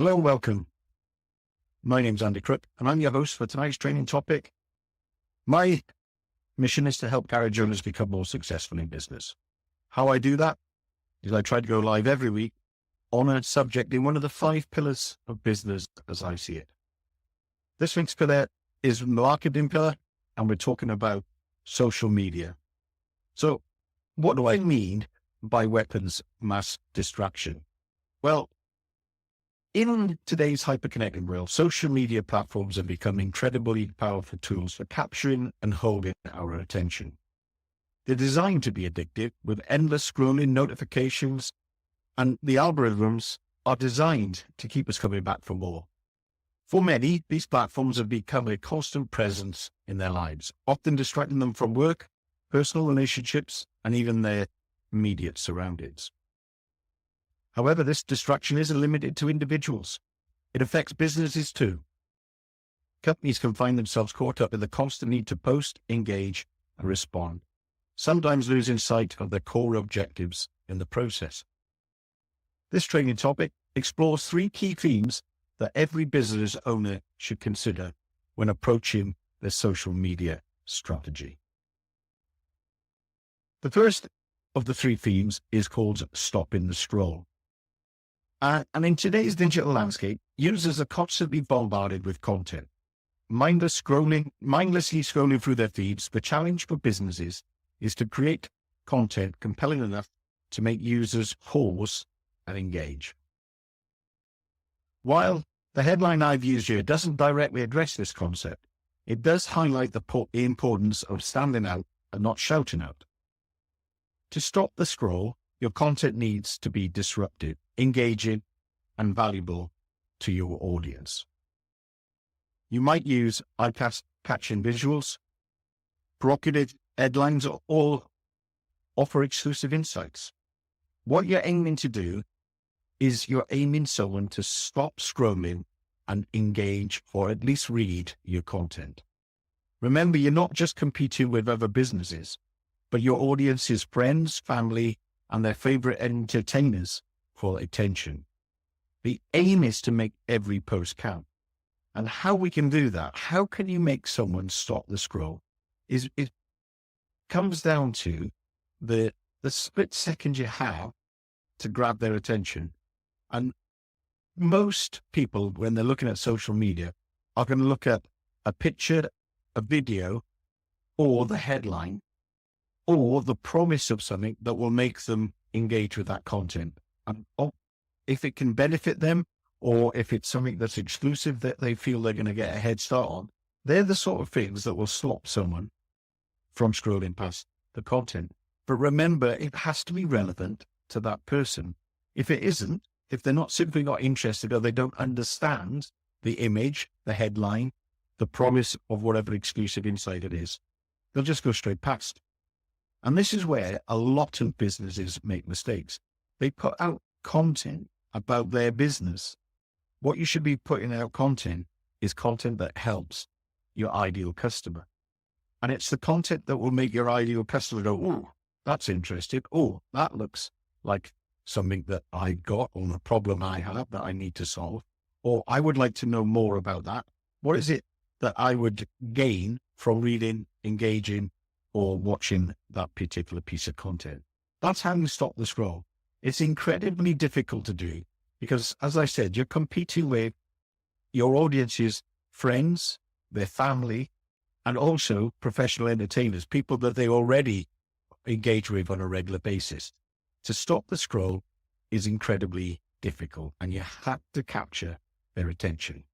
Hello and welcome. My name's Andy Crook and I'm your host for tonight's training topic. My mission is to help garage owners become more successful in business. How I do that is I try to go live every week on a subject in one of the 5 pillars of business as I see it. This week's pillar is the marketing pillar, and we're talking about social media. So what do I mean by weapons mass distraction? Well, in today's hyper-connected world, social media platforms have become incredibly powerful tools for capturing and holding our attention. They're designed to be addictive with endless scrolling notifications, and the algorithms are designed to keep us coming back for more. For many, these platforms have become a constant presence in their lives, often distracting them from work, personal relationships, and even their immediate surroundings. However, this distraction isn't limited to individuals. It affects businesses too. Companies can find themselves caught up in the constant need to post, engage, and respond, sometimes losing sight of their core objectives in the process. This training topic explores 3 key themes that every business owner should consider when approaching their social media strategy. The first of the 3 themes is called Stopping the Scroll. And in today's digital landscape, users are constantly bombarded with content. Mindlessly scrolling through their feeds. The challenge for businesses is to create content compelling enough to make users pause and engage. While the headline I've used here doesn't directly address this concept, it does highlight the importance of standing out and not shouting out. To stop the scroll, your content needs to be disruptive, engaging, and valuable to your audience. You might use eye-catching visuals, provocative headlines, or offer exclusive insights. What you're aiming to do is you're aiming someone to stop scrolling and engage, or at least read your content. Remember, you're not just competing with other businesses, but your audience is friends, family, and their favorite entertainers for attention. The aim is to make every post count. And how we can do that, how can you make someone stop the scroll, it comes down to the split second you have to grab their attention. And most people, when they're looking at social media, are going to look at a picture, a video, or the headline, or the promise of something that will make them engage with that content. And if it can benefit them, or if it's something that's exclusive that they feel they're going to get a head start on, they're the sort of things that will stop someone from scrolling past the content. But remember, it has to be relevant to that person. If it isn't, if they're simply not interested, or they don't understand the image, the headline, the promise of whatever exclusive insight it is, they'll just go straight past. And this is where a lot of businesses make mistakes. They put out content about their business. What you should be putting out content is content that helps your ideal customer. And it's the content that will make your ideal customer go, oh, that's interesting. Oh, that looks like something that I've got, or a problem I have that I need to solve. Or I would like to know more about that. What is it that I would gain from reading, engaging, or watching that particular piece of content? That's how you stop the scroll. It's incredibly difficult to do because, as I said, you're competing with your audience's friends, their family, and also professional entertainers, people that they already engage with on a regular basis. To stop the scroll is incredibly difficult, and you have to capture their attention.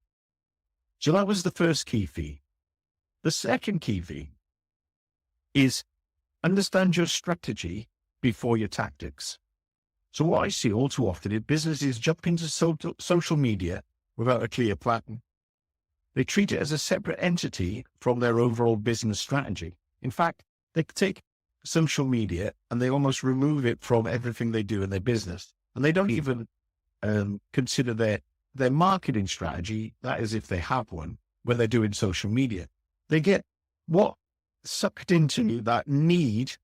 So that was the first key theme. The second key theme is understand your strategy before your tactics. So what I see all too often is businesses jump into social media without a clear plan. They treat it as a separate entity from their overall business strategy. In fact, they take social media and they almost remove it from everything they do in their business. And they don't even consider their marketing strategy, that is if they have one, when they're doing social media. They get sucked into that need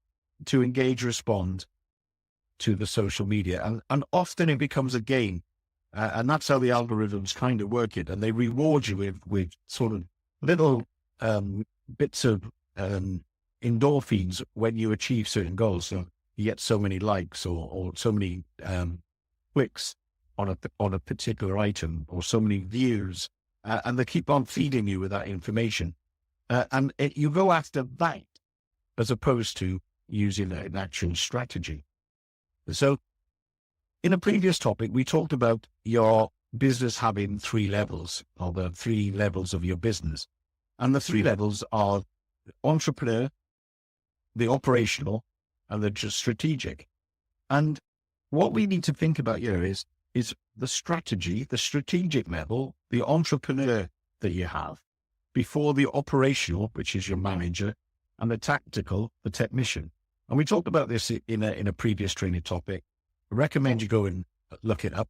to engage, respond to the social media. And often it becomes a game And that's how the algorithms kind of work it. And they reward you with sort of little bits of endorphins when you achieve certain goals. So you get so many likes or so many clicks on a particular item, or so many views, and they keep on feeding you with that information. You go after that as opposed to using an actual strategy. So in a previous topic, we talked about your business having three levels, or the three levels of your business. And the three levels are the entrepreneur, the operational, and the strategic. And what we need to think about here is the strategy, the strategic level, the entrepreneur that you have, before the operational, which is your manager, and the tactical, the technician. And we talked about this in a previous training topic. I recommend you go and look it up,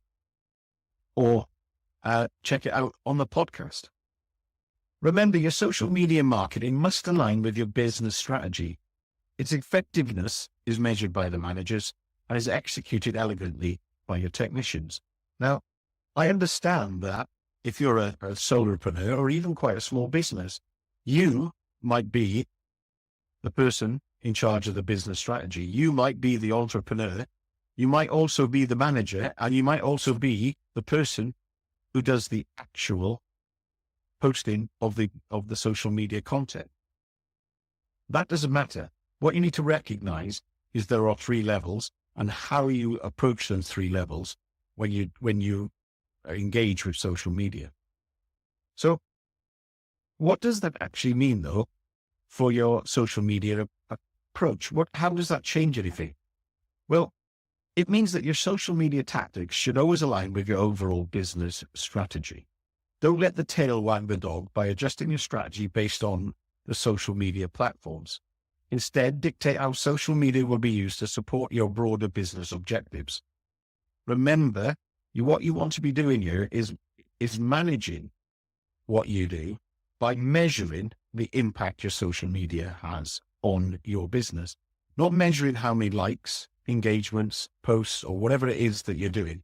or check it out on the podcast. Remember, your social media marketing must align with your business strategy. Its effectiveness is measured by the managers and is executed elegantly by your technicians. Now, I understand that if you're a solopreneur or even quite a small business, you might be the person in charge of the business strategy. You might be the entrepreneur. You might also be the manager, and you might also be the person who does the actual posting of the social media content. That doesn't matter. What you need to recognize is there are three levels, and how you approach those three levels when you engage with social media. So what does that actually mean, though, for your social media approach? How does that change anything? Well, it means that your social media tactics should always align with your overall business strategy. Don't let the tail wag the dog by adjusting your strategy based on the social media platforms. Instead, dictate how social media will be used to support your broader business objectives. Remember, what you want to be doing here is managing what you do by measuring the impact your social media has on your business, not measuring how many likes, engagements, posts, or whatever it is that you're doing,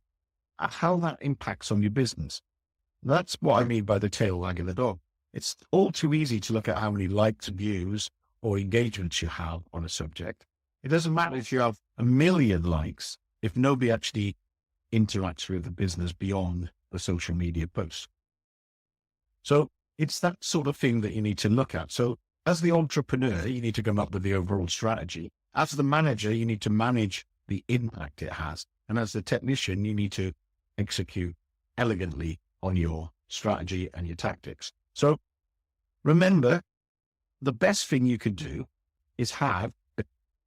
how that impacts on your business. That's what I mean by the tail wagging the dog. It's all too easy to look at how many likes, views, or engagements you have on a subject. It doesn't matter if you have 1 million likes if nobody actually interacts with the business beyond the social media post. So it's that sort of thing that you need to look at. So as the entrepreneur, you need to come up with the overall strategy. As the manager, you need to manage the impact it has. And as the technician, you need to execute elegantly on your strategy and your tactics. So remember, the best thing you could do is have a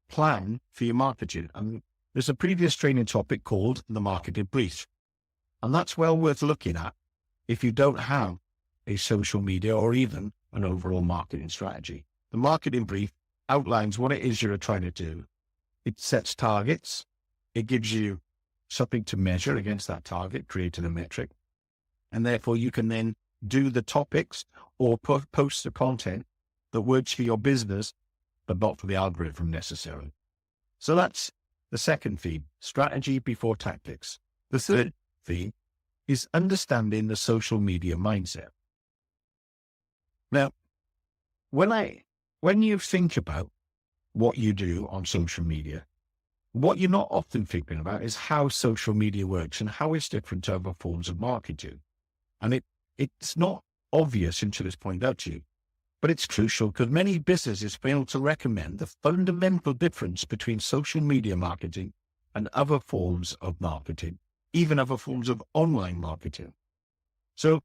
plan for your marketing. And there's a previous training topic called the marketing brief. And that's well worth looking at if you don't have a social media or even an overall marketing strategy. The marketing brief outlines what it is you're trying to do. It sets targets. It gives you something to measure against that target, creating a metric. And therefore you can then do the topics or post the content that works for your business, but not for the algorithm necessarily. So that's the second theme, strategy before tactics. The third theme is understanding the social media mindset. Now, when you think about what you do on social media, what you're not often thinking about is how social media works and how it's different to other forms of marketing. And it's not obvious until it's pointed out to you, but it's crucial because many businesses fail to recommend the fundamental difference between social media marketing and other forms of marketing, even other forms of online marketing. So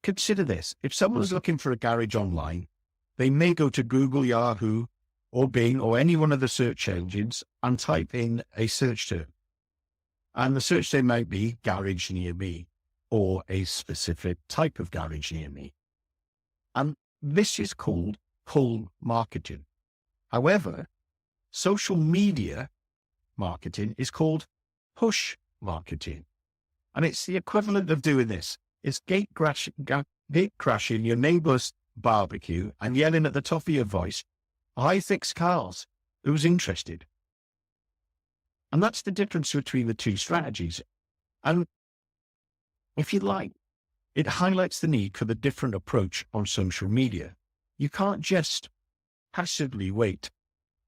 consider this. If someone's looking for a garage online, they may go to Google, Yahoo, or Bing, or any one of the search engines and type in a search term. And the search term might be garage near me, or a specific type of garage near me. And this is called pull marketing. However, social media marketing is called push marketing. And it's the equivalent of doing this. It's gate crashing your neighbor's barbecue and yelling at the top of your voice, "I fix cars. Who's interested?" And that's the difference between the two strategies. And if you like, it highlights the need for the different approach on social media. You can't just passively wait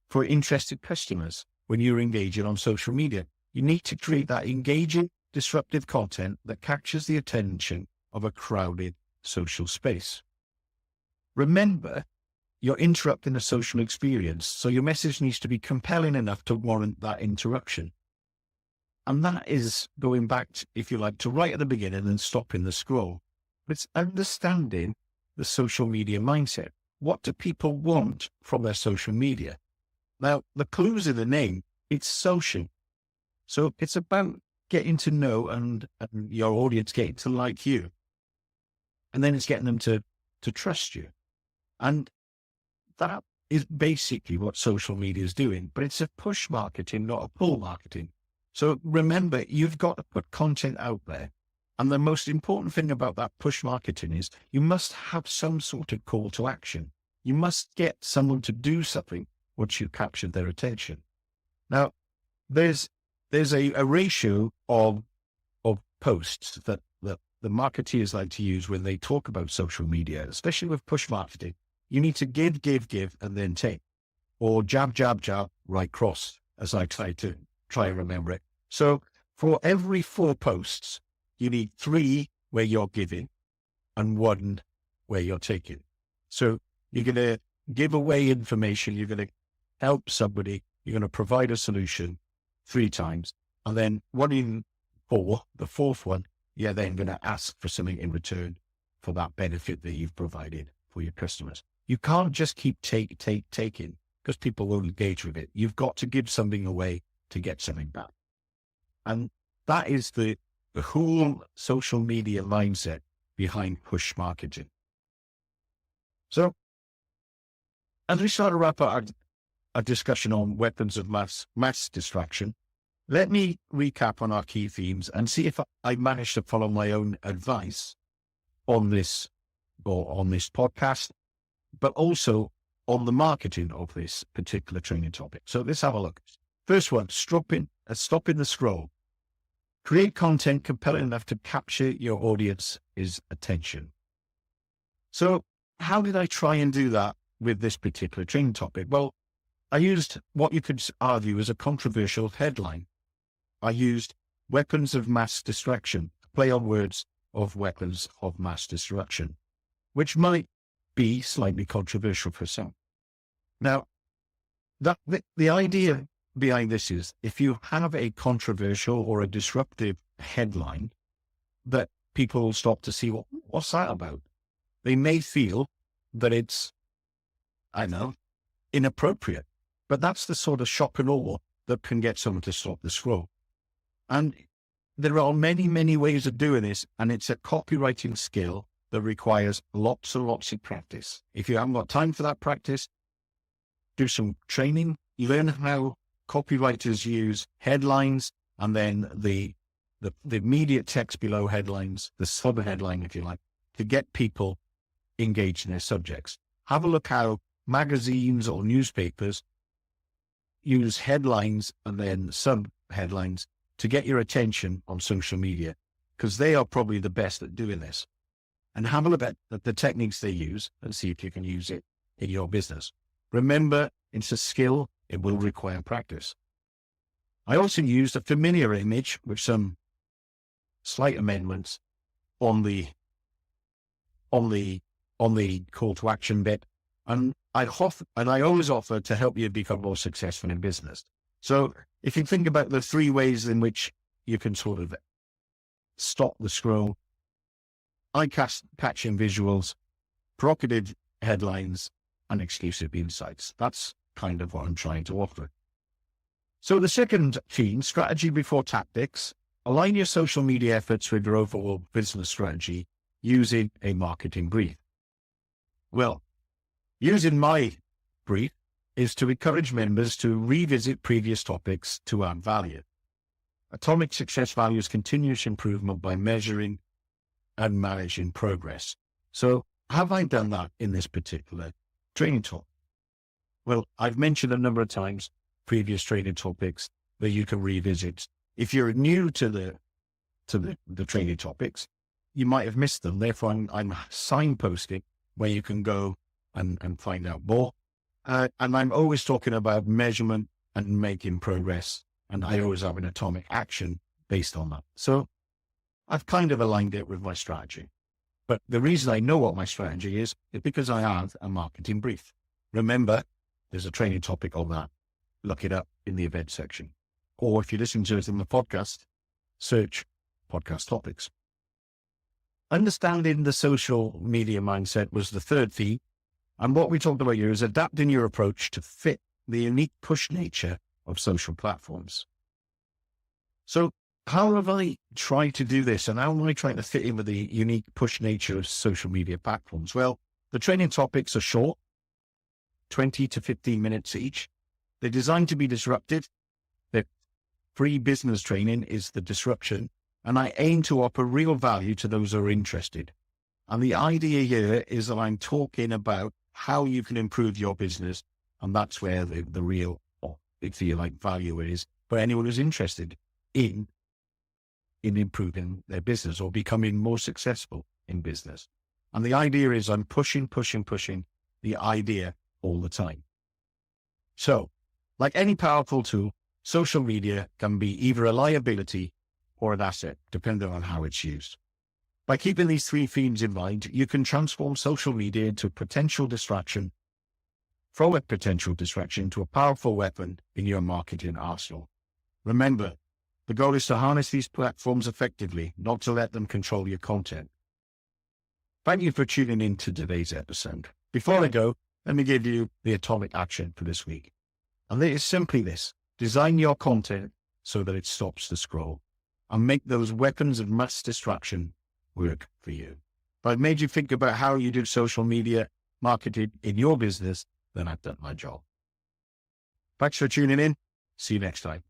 for interested customers when you're engaging on social media. You need to create that engaging, disruptive content that captures the attention of a crowded social space. Remember, you're interrupting a social experience, so your message needs to be compelling enough to warrant that interruption. And that is going back, if you like, to right at the beginning and stopping the scroll. But it's understanding the social media mindset. What do people want from their social media? Now, the clues in the name, it's social. So it's about getting to know and your audience getting to like you. And then it's getting them to trust you. And that is basically what social media is doing, but it's a push marketing, not a pull marketing. So remember, you've got to put content out there. And the most important thing about that push marketing is you must have some sort of call to action. You must get someone to do something once you've captured their attention. Now, there's a ratio of posts that the marketeers like to use when they talk about social media, especially with push marketing. You need to give, and then take, or jab, right cross, as I try and remember it. So for every 4 posts, you need 3 where you're giving and 1 where you're taking. So you're going to give away information. You're going to help somebody. You're going to provide a solution 3 times. And then 1 in 4, the 4th one, you're then going to ask for something in return for that benefit that you've provided for your customers. You can't just keep taking because people won't engage with it. You've got to give something away to get something back. And that is the whole social media mindset behind push marketing. So as we start to wrap up our discussion on weapons of mass distraction, let me recap on our key themes and see if I managed to follow my own advice on this podcast, but also on the marketing of this particular training topic. So let's have a look. First one, stopping the scroll. Create content compelling enough to capture your audience's attention. So how did I try and do that with this particular training topic? Well, I used what you could argue as a controversial headline. I used weapons of mass distraction, play on words of weapons of mass destruction, which might be slightly controversial for some. Now, the idea behind this is if you have a controversial or a disruptive headline that people will stop to see what's that about. They may feel that it's, inappropriate, but that's the sort of shock and awe that can get someone to stop the scroll. And there are many, many ways of doing this, and it's a copywriting skill that requires lots and lots of practice. If you haven't got time for that practice, do some training, learn how copywriters use headlines and then the immediate text below headlines, the sub-headline, if you like, to get people engaged in their subjects. Have a look how magazines or newspapers use headlines and then sub-headlines to get your attention on social media, because they are probably the best at doing this. And have a look at the techniques they use and see if you can use it in your business. Remember, it's a skill. It will require practice. I also used a familiar image with some slight amendments on the call to action bit. And I always offer to help you become more successful in business. So if you think about the 3 ways in which you can sort of stop the scroll, eye-catching visuals, provocative headlines, and exclusive insights. That's kind of what I'm trying to offer. So the second theme, strategy before tactics, align your social media efforts with your overall business strategy using a marketing brief. Well, using my brief is to encourage members to revisit previous topics to add value. Atomic success values continuous improvement by measuring and managing progress. So have I done that in this particular training talk? Well, I've mentioned a number of times previous training topics that you can revisit. If you're new to the training topics, you might have missed them. Therefore, I'm signposting where you can go and find out more. And I'm always talking about measurement and making progress. And I always have an atomic action based on that. So I've kind of aligned it with my strategy. But the reason I know what my strategy is because I have a marketing brief. Remember, there's a training topic on that. Look it up in the event section. Or if you listen to it in the podcast, search podcast topics. Understanding the social media mindset was the third theme. And what we talked about here is adapting your approach to fit the unique push nature of social platforms. So how have I tried to do this? And how am I trying to fit in with the unique push nature of social media platforms? Well, the training topics are short, 20 to 15 minutes each. They're designed to be disruptive. The free business training is the disruption. And I aim to offer real value to those who are interested. And the idea here is that I'm talking about how you can improve your business. And that's where the real, if you like, value is for anyone who's interested in improving their business or becoming more successful in business. And the idea is I'm pushing the idea all the time. So, like any powerful tool, social media can be either a liability or an asset, depending on how it's used. By keeping these three themes in mind, you can transform social media into a potential distraction, from a potential distraction to a powerful weapon in your marketing arsenal. Remember, the goal is to harness these platforms effectively, not to let them control your content. Thank you for tuning in to today's episode. Before I go, let me give you the atomic action for this week. And it is simply this: design your content so that it stops the scroll, and make those weapons of mass distraction work for you. If I've made you think about how you do social media marketing in your business, then I've done my job. Thanks for tuning in. See you next time.